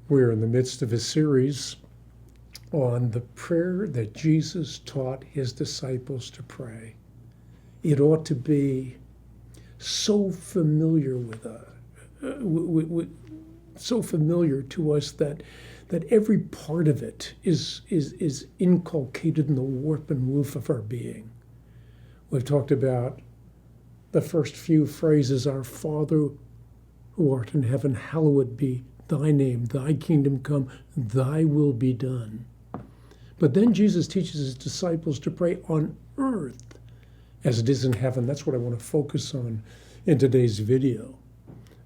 We're in the midst of a series on the prayer that Jesus taught his disciples to pray. It ought to be so familiar so familiar to us that every part of it is inculcated in the warp and woof of our being. We've talked about the first few phrases: Our Father who art in heaven, hallowed be thy name, thy kingdom come, thy will be done. But then Jesus teaches his disciples to pray on earth as it is in heaven. That's what I want to focus on in today's video.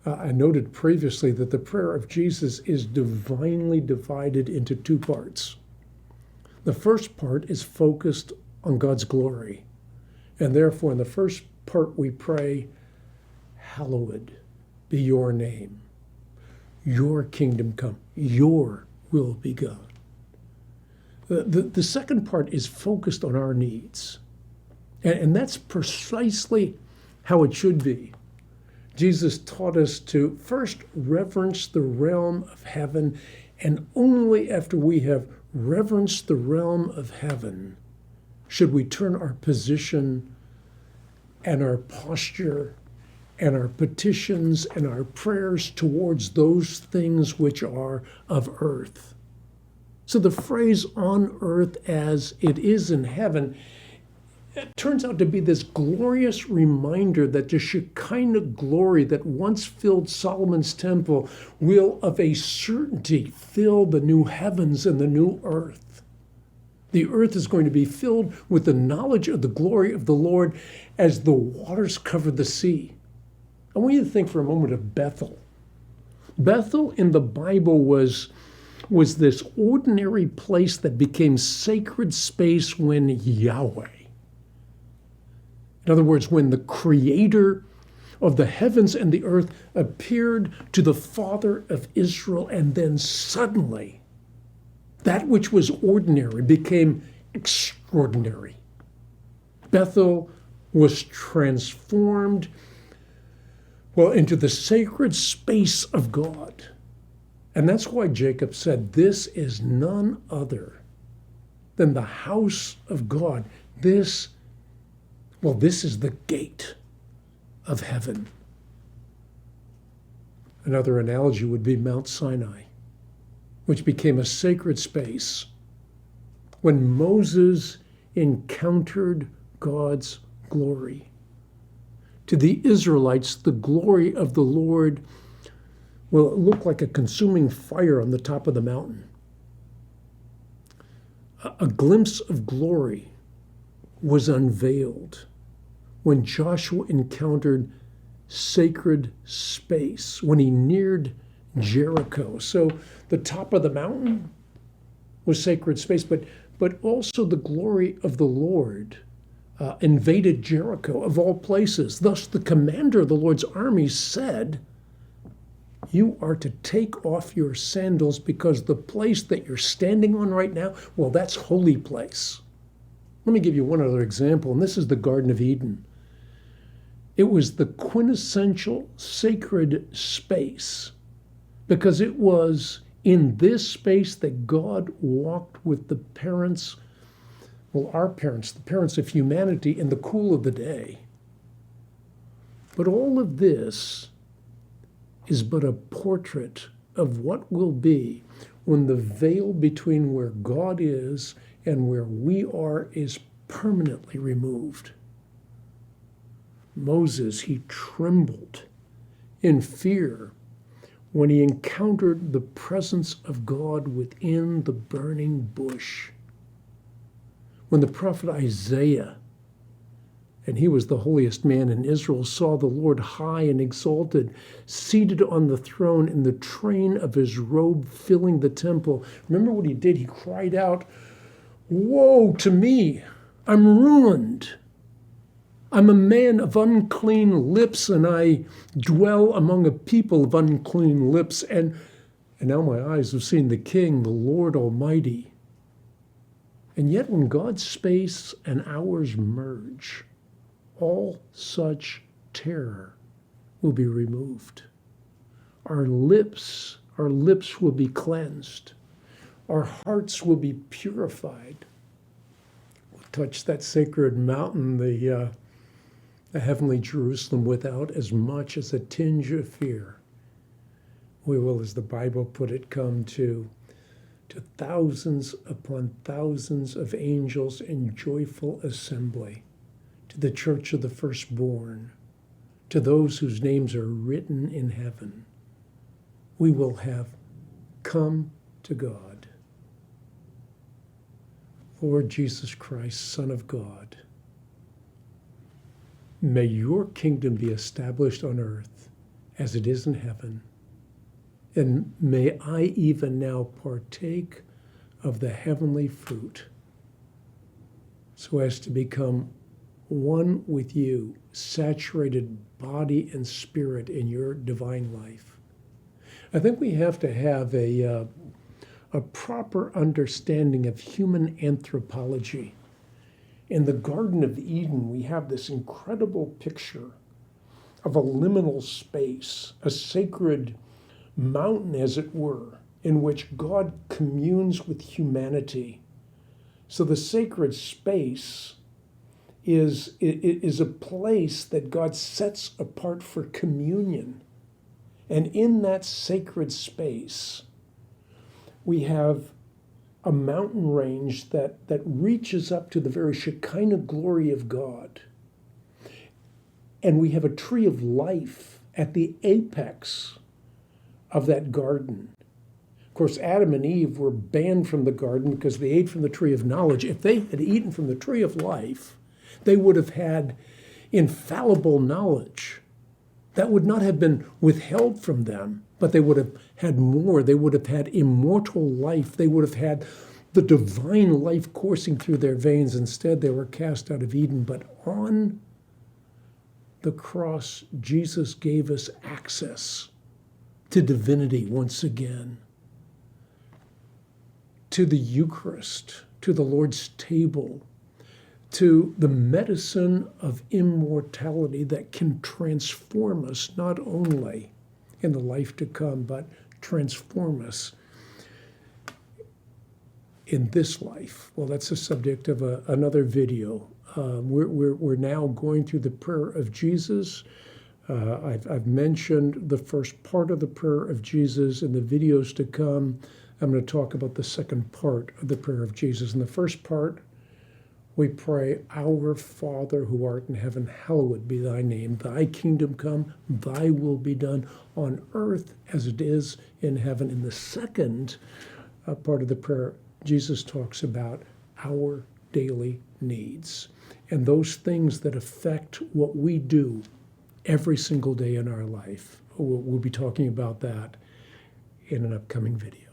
I noted previously that the prayer of Jesus is divinely divided into two parts. The first part is focused on God's glory. And therefore, in the first part, we pray, hallowed be your name. Your kingdom come. Your will be done. The second part is focused on our needs. And that's precisely how it should be. Jesus taught us to first reverence the realm of heaven, and only after we have reverenced the realm of heaven should we turn our position and our posture and our petitions and our prayers towards those things which are of earth. So the phrase on earth as it is in heaven, it turns out to be this glorious reminder that the Shekinah glory that once filled Solomon's temple will of a certainty fill the new heavens and the new earth. The earth is going to be filled with the knowledge of the glory of the Lord as the waters cover the sea. I want you to think for a moment of Bethel. Bethel in the Bible was this ordinary place that became sacred space when Yahweh, in other words, when the creator of the heavens and the earth appeared to the father of Israel, and then suddenly that which was ordinary became extraordinary. Bethel was transformed into the sacred space of God. And that's why Jacob said, this is none other than the house of God. This is the gate of heaven. Another analogy would be Mount Sinai, which became a sacred space when Moses encountered God's glory. To the Israelites, the glory of the Lord, it looked like a consuming fire on the top of the mountain. A glimpse of glory was unveiled when Joshua encountered sacred space, when he neared Jericho. So the top of the mountain was sacred space, but also the glory of the Lord invaded Jericho, of all places. Thus, the commander of the Lord's army said, you are to take off your sandals because the place that you're standing on right now, that's holy place. Let me give you one other example, and this is the Garden of Eden. It was the quintessential sacred space because it was in this space that God walked with the parents, our parents, the parents of humanity, in the cool of the day. But all of this is but a portrait of what will be when the veil between where God is and where we are is permanently removed. Moses, he trembled in fear when he encountered the presence of God within the burning bush. When the prophet Isaiah, and he was the holiest man in Israel, saw the Lord high and exalted, seated on the throne in the train of his robe filling the temple. Remember what he did? He cried out, "Woe to me! I'm ruined. I'm a man of unclean lips, and I dwell among a people of unclean lips. And now my eyes have seen the King, the Lord Almighty." And yet when God's space and ours merge, all such terror will be removed. Our lips Our lips will be cleansed. Our hearts will be purified. We'll touch that sacred mountain, the heavenly Jerusalem, without as much as a tinge of fear. We will, as the Bible put it, come to thousands upon thousands of angels in joyful assembly, to the church of the firstborn, to those whose names are written in heaven. We will have come to God. Lord Jesus Christ, Son of God, may your kingdom be established on earth as it is in heaven. And may I even now partake of the heavenly fruit so as to become one with you, saturated body and spirit in your divine life. I think we have to have a proper understanding of human anthropology. In the Garden of Eden, we have this incredible picture of a liminal space, a sacred mountain, as it were, in which God communes with humanity. So the sacred space is a place that God sets apart for communion. And in that sacred space, we have a mountain range that reaches up to the very Shekinah glory of God. And we have a tree of life at the apex of that garden. Of course, Adam and Eve were banned from the garden because they ate from the tree of knowledge. If they had eaten from the tree of life, they would have had infallible knowledge. That would not have been withheld from them, but they would have had more. They would have had immortal life. They would have had the divine life coursing through their veins. Instead, they were cast out of Eden. But on the cross, Jesus gave us access to divinity once again, to the Eucharist, to the Lord's table, to the medicine of immortality that can transform us not only in the life to come, but transform us in this life. Well, that's the subject of another video. We're now going through the prayer of Jesus. I've mentioned the first part of the prayer of Jesus. In the videos to come, I'm going to talk about the second part of the prayer of Jesus. In the first part, we pray, Our Father who art in heaven, hallowed be thy name. Thy kingdom come, thy will be done on earth as it is in heaven. In the second part of the prayer, Jesus talks about our daily needs and those things that affect what we do every single day in our life. We'll be talking about that in an upcoming video.